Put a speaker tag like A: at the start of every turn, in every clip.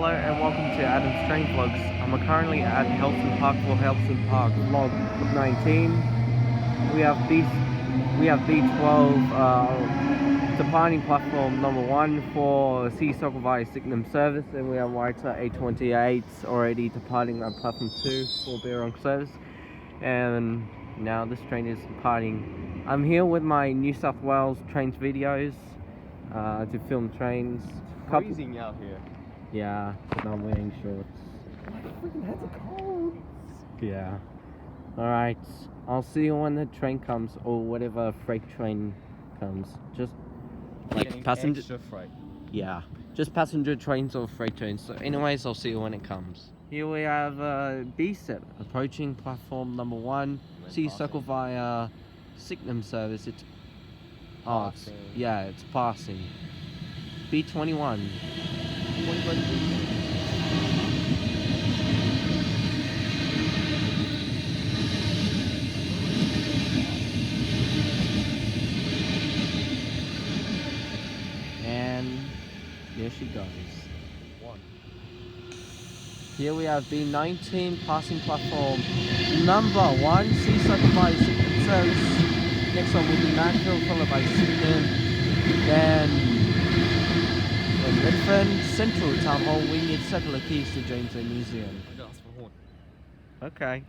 A: Hello and welcome to Adam's Train Vlogs. I'm currently at Hurlstone Park for Hurlstone Park vlog 19. We have B12 departing platform number 1 for Sea Soccer via Signum service, and we have Whiter A28 already departing on platform 2 for Birong service. And now this train is departing. I'm here with my New South Wales trains videos to film trains.
B: Freezing out here.
A: Yeah, but I'm wearing shorts.
B: My freaking heads are cold.
A: Yeah. Alright, I'll see you when the train comes, or whatever freight train comes. Just like passenger.
B: Extra freight.
A: Yeah, just passenger trains or freight trains. So anyways, I'll see you when it comes. Here we have B set approaching platform number 1. Sea Circle via Signum service. It's it's passing. B21. And there she goes. Here we have B19 passing platform number 1, Sea Circle via Signum service. Next one will be Nashville, followed by Signum. Then Redfern Central Town Hall, we need circular keys to James A Museum.
B: I gotta ask for a horn.
A: Okay.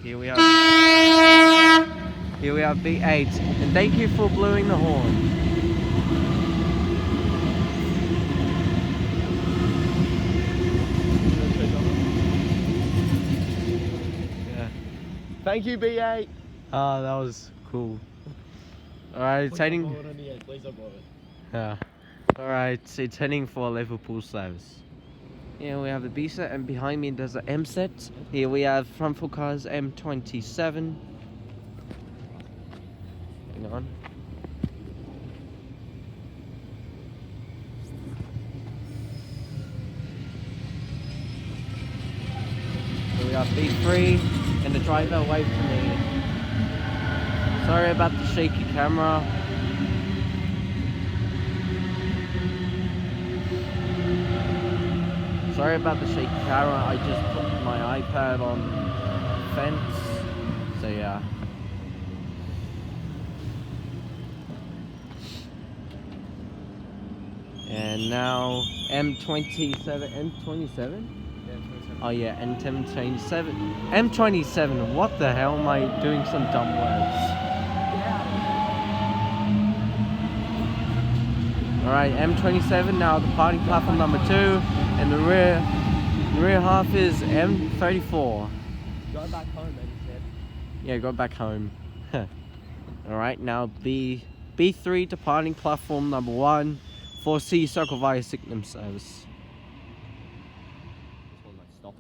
A: Here we have B8, and thank you for blowing the horn. Yeah.
B: Thank you, B8.
A: Oh, that was cool. Alright, it's heading.
B: Please don't blow it.
A: Yeah. Alright, it's heading for Liverpool service. Here we have the B set, and behind me there's an M set. Here we have front four cars M27. Hang on. Here we have B3, and the driver waved to me. Sorry about the shaky camera. Sorry about the shaky camera. I just put my iPad on the fence. So yeah. And now M27. Oh yeah, M27. M27. What the hell am I doing? Some dumb words. Alright, M27 now departing platform number 2, and the rear half is M34.
B: Go back home, man, he said.
A: Yeah, go back home. Alright, now B3 departing platform number 1 for Sea Circle via Signum service.
B: This one might stop.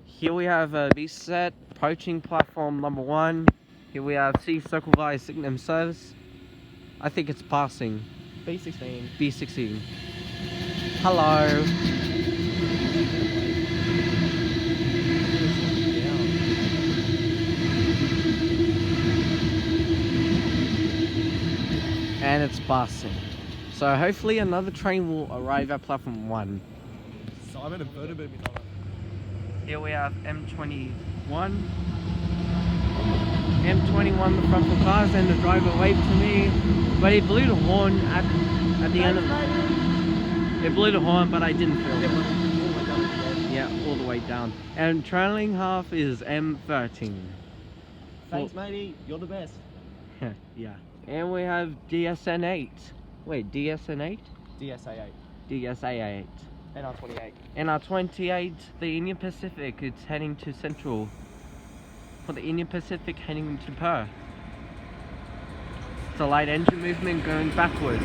A: Here we have B set approaching platform number 1. Here we have Sea Circle via Signum service. I think it's passing.
B: B16.
A: B16. Hello. And it's passing. So hopefully another train will arrive at platform 1.
B: Simon and Berta better be done.
A: Here we have M21. M21, the front four cars, and the driver waved to me, but he blew the horn at the end of it. It blew the horn, but I didn't feel it. Yeah, all the way down. And trailing half is M13.
B: Thanks, matey. You're the best.
A: Yeah. And we have DSN8. Wait, DSN8?
B: DSA8.
A: DSA8.
B: NR28.
A: NR28, the Indian Pacific, it's heading to Central. For the Indian Pacific heading to Perth. It's a light engine movement going backwards.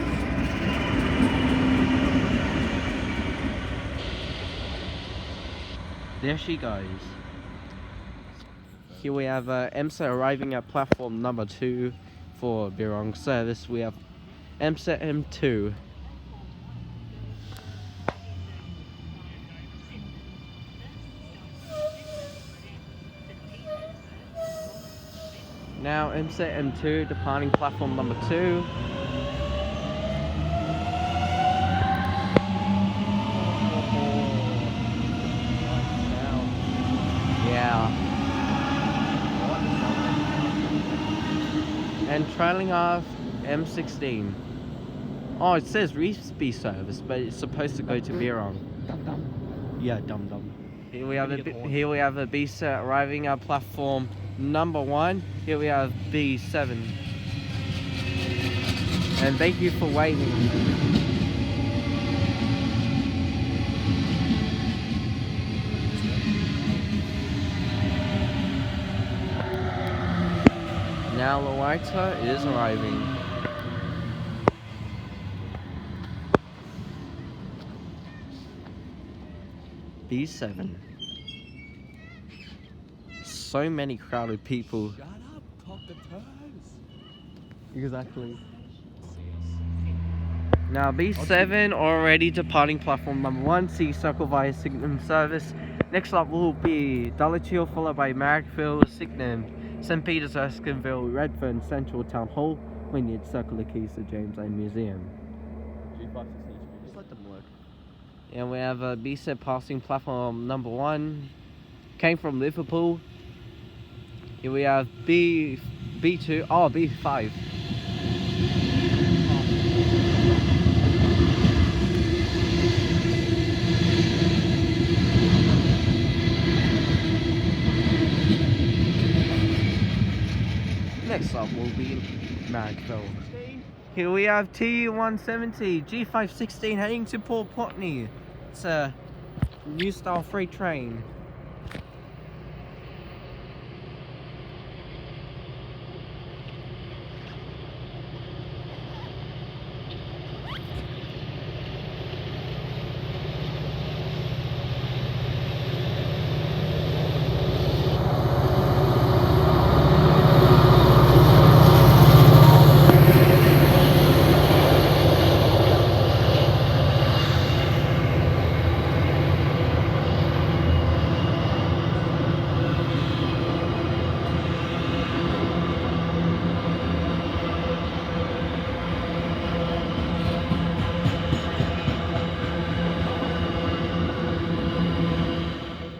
A: There she goes. Here we have EMSA arriving at platform number 2 for Birong service. We have EMSA M2. Now MSET M2 departing platform number 2 and trailing off M16. Oh, it says Reefsby service, but it's supposed to go to Virong. Yeah, dum dum. Here we have a B7 arriving at platform number 1. Here we have B7. And thank you for waiting. Now the waiter is arriving. B7. So many crowded people.
B: Shut up, talk the turns.
A: Exactly. Now B7 already departing platform number 1, C Circle via Signum service. Next up will be Dulwich, followed by Marrickville, Signum, St. Peter's, Erskineville, Redfern, Central Town Hall, Wynyard, Circle the Keys to James Lane Museum.
B: Just let them work.
A: And we have a B7 passing platform number 1, came from Liverpool. Here we have B2, oh B5. Next up will be Marrickville. Here we have T170 G516 heading to Port Putney. It's a new style freight train.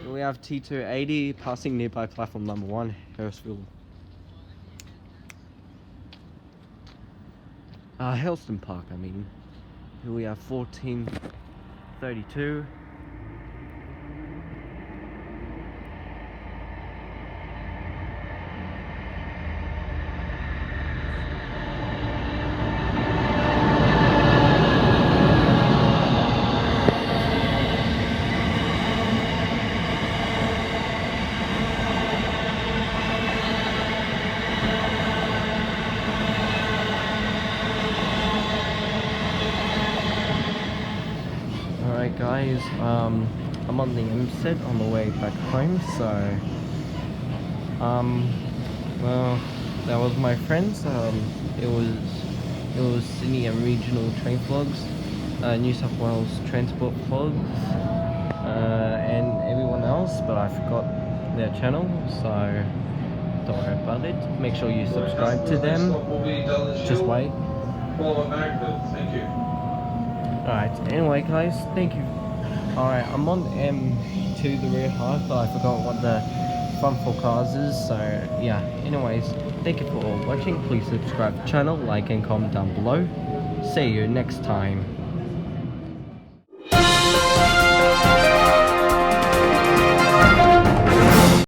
A: We have T280 passing nearby platform number 1, Hurlstone. Hurlstone Park, I mean. Here we have 1432. Alright guys, I'm on the M-set on the way back home, so well, that was my friends. It was Sydney and regional train vlogs, New South Wales transport vlogs, and everyone else, but I forgot their channel, so don't worry about it. Make sure you subscribe to them. Just wait.
C: Thank you.
A: Alright, anyway guys, thank you. Alright, I'm on M2, the rear half, but I forgot what the front four cars is, so yeah. Anyways, thank you for all watching. Please subscribe to the channel, like and comment down below. See you next time.